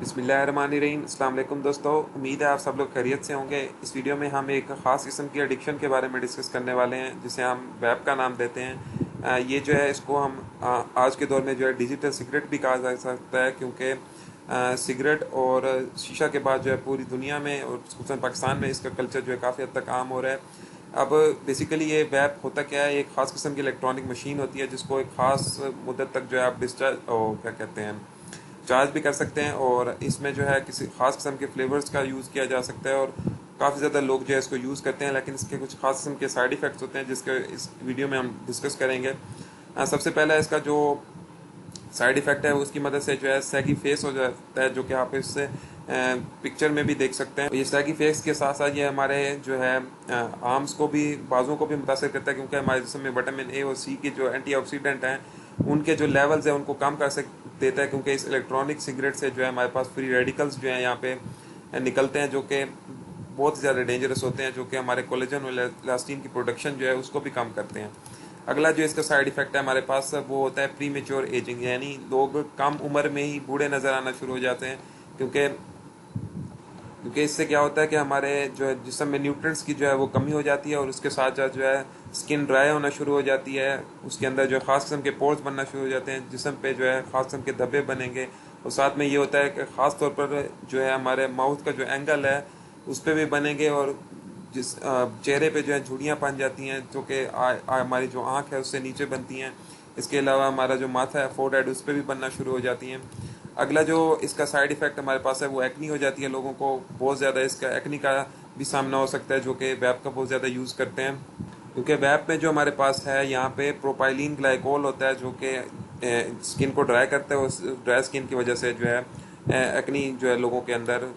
बिस्मिल्लाहिर्रहमानिर्रहीम। अस्सलाम वालेकुम दोस्तों, उम्मीद है आप सब लोग खैरियत से होंगे। इस वीडियो में हम एक ख़ास किस्म की एडिक्शन के बारे में डिस्कस करने वाले हैं जिसे हम वैप का नाम देते हैं। ये जो है इसको हम आज के दौर में जो है डिजिटल सिगरेट भी कहा जा सकता है, क्योंकि सिगरेट और शीशा के बाद जो है पूरी दुनिया में और खुसूसन पाकिस्तान में इसका कल्चर जो है काफ़ी हद तक आम हो रहा है। अब बेसिकली ये वैप होता क्या है, एक ख़ास किस्म की इलेक्ट्रॉनिक मशीन होती है जिसको एक ख़ास मुद्दत तक जो है आप डिस्चार्ज क्या कहते हैं चार्ज भी कर सकते हैं, और इसमें जो है किसी खास किस्म के फ्लेवर्स का यूज़ किया जा सकता है और काफ़ी ज़्यादा लोग जो है इसको यूज़ करते हैं। लेकिन इसके कुछ खास किस्म के साइड इफ़ेक्ट्स होते हैं जिसके इस वीडियो में हम डिस्कस करेंगे। सबसे पहला इसका जो साइड इफ़ेक्ट है उसकी मदद से जो है सैगी फेस हो जाता है, जो कि आप इससे पिक्चर में भी देख सकते हैं। ये सैगी फेस के साथ साथ ये हमारे जो है आर्म्स को भी, बाजू को भी मुतासर करता है, क्योंकि हमारे जिस्म में विटामिन ए और सी के जो एंटीऑक्सीडेंट हैं उनके जो लेवल्स हैं उनको कम कर देता है, क्योंकि इस इलेक्ट्रॉनिक सिगरेट से जो है हमारे पास फ्री रेडिकल्स जो है यहाँ पे निकलते हैं, जो कि बहुत ज़्यादा डेंजरस होते हैं, जो कि हमारे कोलेजन और इलास्टिन की प्रोडक्शन जो है उसको भी कम करते हैं। अगला जो इसका साइड इफेक्ट है हमारे पास वो होता है प्री मेच्योर एजिंग, यानी लोग कम उम्र में ही बूढ़े नज़र आना शुरू हो जाते हैं, क्योंकि क्योंकि इससे क्या होता है कि हमारे जो है जिस्म में न्यूट्रिएंट्स की जो है वो कमी हो जाती है, और उसके साथ साथ जो है स्किन ड्राई होना शुरू हो जाती है। उसके अंदर जो है ख़ास किस्म के पोर्स बनना शुरू हो जाते हैं, जिस्म पे जो है ख़ास किस्म के धब्बे बनेंगे, और साथ में ये होता है कि ख़ास तौर पर जो है हमारे माउथ का जो एंगल है उस पर भी बनेंगे, और जिस चेहरे पे जो है झुर्रियाँ बन जाती हैं, जो कि हमारी जो आँख है उससे नीचे बनती हैं। इसके अलावा हमारा जो माथा है, फोरहेड, उस पर भी बनना शुरू हो जाती हैं। अगला जो इसका साइड इफेक्ट हमारे पास है वो एक्नी हो जाती है। लोगों को बहुत ज़्यादा इसका एक्नी का भी सामना हो सकता है, जो कि वैप का बहुत ज़्यादा यूज़ करते हैं, क्योंकि वैप में जो हमारे पास है यहाँ पे प्रोपाइलिन ग्लाइकोल होता है, जो कि स्किन को ड्राई करता है। उस ड्राई स्किन की वजह से जो है एक्नी जो है लोगों के अंदर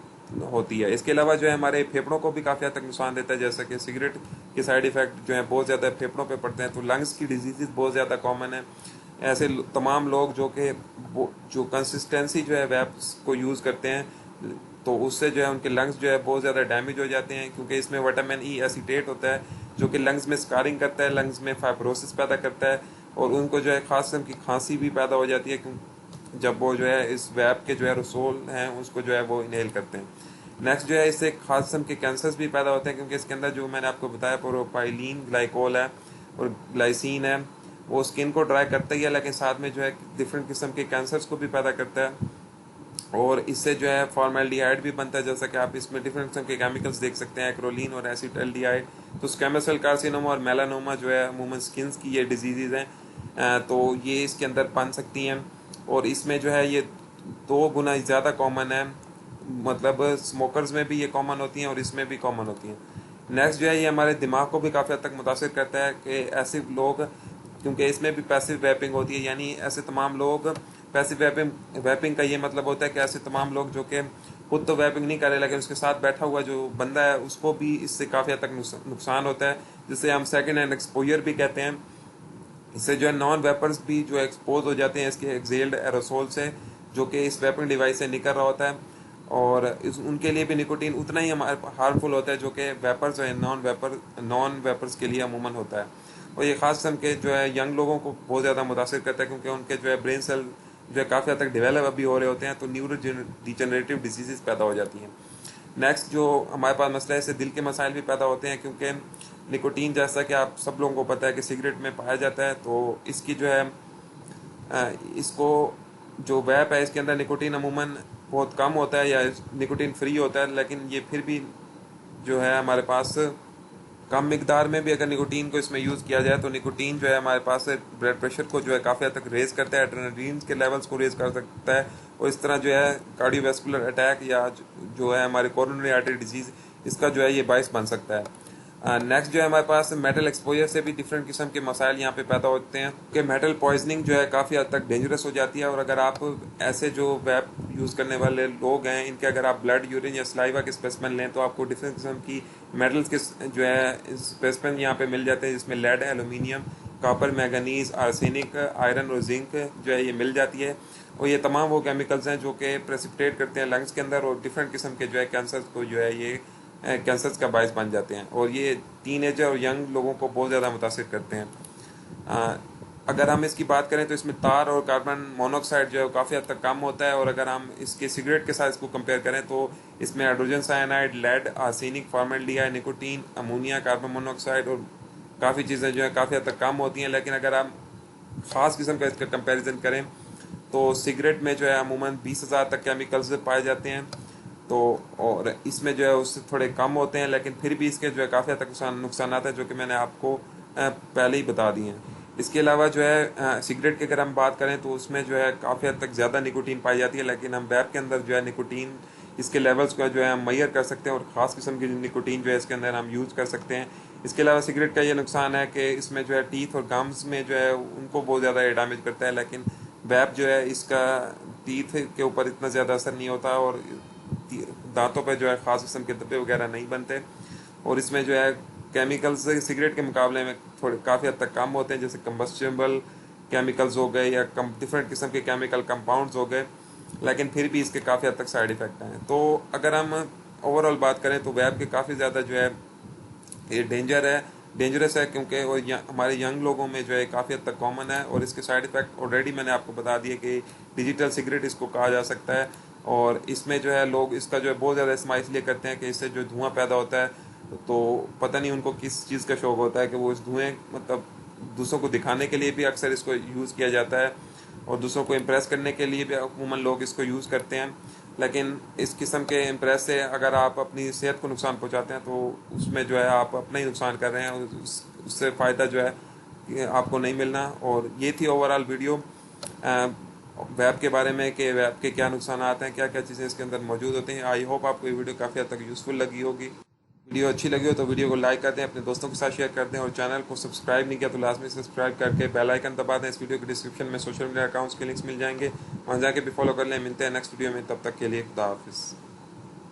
होती है। इसके अलावा जो है हमारे फेफड़ों को भी काफ़ी हद तक नुकसान देता है, जैसा कि सिगरेट के साइड इफ़ेक्ट जो है बहुत ज़्यादा फेफड़ों पे पड़ते हैं, तो लंग्स की डिजीज़ बहुत ज़्यादा कॉमन है। ऐसे तमाम लोग जो कंसिस्टेंसी जो है वैप्स को यूज़ करते हैं, तो उससे जो है उनके लंग्स जो है बहुत ज़्यादा डैमेज हो जाते हैं, क्योंकि इसमें विटामिन ई एसीटेट होता है, जो कि लंग्स में स्कारिंग करता है, लंग्स में फाइब्रोसिस पैदा करता है, और उनको जो है खास किस्म की खांसी भी पैदा हो जाती है, जब वो जो है इस वैप के जो है रसोल हैं उसको जो है वो इनहेल करते हैं। नेक्स्ट जो है इससे खास किस्म के कैंसर्स भी पैदा होते हैं, क्योंकि इसके अंदर जो मैंने आपको बताया प्रोपाइलीन ग्लाइकोल है और ग्लाइसिन है, वो स्किन को ड्राई करता ही है, लेकिन साथ में जो है डिफरेंट किस्म के कैंसर्स को भी पैदा करता है, और इससे जो है फॉर्मेल्डिहाइड भी बनता है, जैसा कि आप इसमें डिफरेंट किस्म के केमिकल्स देख सकते हैं, एक्रोलीन और एसिटाल्डिहाइड। तो स्क्वेमोस सेल कार्सिनोमा और मेलानोमा जो है अमूमन स्किन की ये डिजीज़ हैं, तो ये इसके अंदर बन सकती हैं, और इसमें जो है ये 2 गुना ज़्यादा कॉमन है। मतलब स्मोकर्स में भी ये कॉमन होती हैं और इसमें भी कॉमन होती हैं। नेक्स्ट जो है ये हमारे दिमाग को भी काफ़ी हद तक मुतासर करता है, कि ऐसे लोग, क्योंकि इसमें भी पैसिव वैपिंग होती है, यानी ऐसे तमाम लोग, पैसिव वैपिंग वैपिंग का ये मतलब होता है कि ऐसे तमाम लोग जो कि खुद तो वैपिंग नहीं कर रहे, लेकिन उसके साथ बैठा हुआ जो बंदा है उसको भी इससे काफ़ी हद तक नुकसान होता है, जिसे हम सेकेंड हैंड एक्सपोजर भी कहते हैं। इससे जो है नॉन वेपर्स भी जो एक्सपोज हो जाते हैं इसके एक्सेल्ड एरोसोल से, जो कि इस वेपिंग डिवाइस से निकल रहा होता है, और उनके लिए भी निकोटीन उतना ही हमारे हार्मफुल होता है, जो कि वेपर्स और नॉन वेपर्स के लिए अमूमन होता है। और ये खास किस्म के जो है यंग लोगों को बहुत ज़्यादा मुतासर करता है, क्योंकि उनके जो है ब्रेन सेल जो है काफ़ी हद तक डेवलप अभी हो रहे होते हैं, तो न्यूरो डिजनरेटिव डिजीज़ पैदा हो जाती हैं। नेक्स्ट जो हमारे पास मसला है, इससे दिल के मसाइल भी पैदा होते हैं, क्योंकि निकोटीन, जैसा कि आप सब लोगों को पता है कि सिगरेट में पाया जाता है, तो इसकी जो है इसको जो वैप है इसके अंदर निकोटीन अमूमन बहुत कम होता है, या निकोटीन फ्री होता है, लेकिन ये फिर भी जो है हमारे पास कम मिकदार में भी अगर निकोटीन को इसमें यूज़ किया जाए, तो निकोटीन जो है हमारे पास ब्लड प्रेशर को जो है काफ़ी हद तक रेज करता है, एड्रेनलिन के लेवल्स को रेज कर सकता है, और इस तरह जो है कार्डियोवैस्कुलर अटैक या जो है हमारे कोरोनरी आर्टरी डिजीज़, इसका जो है ये बाइस बन सकता है। नेक्स्ट जो है हमारे पास मेटल एक्सपोजर से भी डिफरेंट किस्म के मसाइल यहाँ पे पैदा होते हैं, कि मेटल पॉइजनिंग जो है काफ़ी हद तक डेंजरस हो जाती है, और अगर आप ऐसे जो वैप यूज़ करने वाले लोग हैं इनके अगर आप ब्लड, यूरिन या सलाइवा के स्पेसिमेन लें, तो आपको डिफरेंट किस्म की मेटल्स के जो है स्पेसिमेन यहाँ पे मिल जाते हैं, जिसमें lead, aluminium, copper, manganese, arsenic, iron और जिंक जो है ये मिल जाती है, और ये तमाम वो केमिकल्स हैं जो कि प्रेसिपिटेट करते हैं लंग्स के अंदर, और डिफरेंट किस्म के जो है कैंसर को जो है ये कैंसर्स का बायस बन जाते हैं, और ये टीनेजर और यंग लोगों को बहुत ज़्यादा मुतासिर करते हैं। अगर हम इसकी बात करें तो इसमें तार और कार्बन मोनोऑक्साइड जो है काफ़ी हद तक कम होता है, और अगर हम इसके सिगरेट के साथ इसको कंपेयर करें तो इसमें hydrogen cyanide, lead, arsenic, formaldehyde, nicotine, ammonia, carbon monoxide और काफ़ी चीज़ें जो है काफ़ी हद तक कम होती हैं। लेकिन अगर हम ख़ास किस्म का इसका कंपैरिजन करें तो सिगरेट में जो है अमूमन 20,000 तक केमिकल्स पाए जाते हैं, तो और इसमें जो है उससे थोड़े कम होते हैं, लेकिन फिर भी इसके जो है काफ़ी हद तक नुकसान हैं जो कि मैंने आपको पहले ही बता दिए हैं। इसके अलावा जो है सिगरेट की अगर हम बात करें तो उसमें जो है काफ़ी हद तक ज़्यादा निकोटीन पाई जाती है, लेकिन हम वैप के अंदर जो है निकोटीन इसके लेवल्स को जो है हम मैयर कर सकते हैं और ख़ास किस्म की निकोटीन जो है इसके अंदर हम यूज़ कर सकते हैं। इसके अलावा सिगरेट का ये नुकसान है कि इसमें जो है टीथ और गम्स में जो है उनको बहुत ज़्यादा डैमेज करता है, लेकिन वैप जो है इसका टीथ के ऊपर इतना ज़्यादा असर नहीं होता और दांतों पे जो है ख़ास किस्म के धब्बे वगैरह नहीं बनते, और इसमें जो है केमिकल्स सिगरेट के मुकाबले में थोड़े काफ़ी हद तक कम होते हैं, जैसे कंबस्टिबल केमिकल्स हो गए या डिफरेंट किस्म के केमिकल कंपाउंड्स हो गए, लेकिन फिर भी इसके काफ़ी हद तक साइड इफ़ेक्ट हैं। तो अगर हम ओवरऑल बात करें तो वैप के काफ़ी ज़्यादा जो है ये डेंजरस है, क्योंकि वो हमारे यंग लोगों में जो है काफ़ी हद तक कॉमन है, और इसके साइड इफ़ेक्ट ऑलरेडी मैंने आपको बता दिए कि डिजिटल सिगरेट इसको कहा जा सकता है। और इसमें जो है लोग इसका जो है बहुत ज़्यादा इस्तेमाल इसलिए करते हैं कि इससे जो धुआं पैदा होता है, तो पता नहीं उनको किस चीज़ का शौक होता है कि वो इस धुएं मतलब दूसरों को दिखाने के लिए भी अक्सर इसको यूज़ किया जाता है, और दूसरों को इम्प्रेस करने के लिए भी अमूमन लोग इसको यूज़ करते हैं। लेकिन इस किस्म के इम्प्रेस से अगर आप अपनी सेहत को नुकसान पहुंचाते हैं तो उसमें जो है आप अपना ही नुकसान कर रहे हैं, और उससे फ़ायदा जो है कि आपको नहीं मिलना। और ये थी ओवरऑल वीडियो वेब के बारे में कि वेब के क्या नुकसान हैं, क्या क्या चीज़ें इसके अंदर मौजूद होती हैं। आई होप आपको ये वीडियो काफ़ी हद तक यूज़फुल लगी होगी। वीडियो अच्छी लगी हो तो वीडियो को लाइक कर दें, अपने दोस्तों के साथ शेयर कर दें, और चैनल को सब्सक्राइब नहीं किया तो लाजमी सब्सक्राइब करके बेल आइकन दबा दें। इस वीडियो के डिस्क्रिप्शन में सोशल मीडिया अकाउंट्स के लिंक्स मिल जाएंगे, वहाँ जाके भी फॉलो कर लें। मिलते हैं नेक्स्ट वीडियो में, तब तक के लिए खुदा हाफिज़।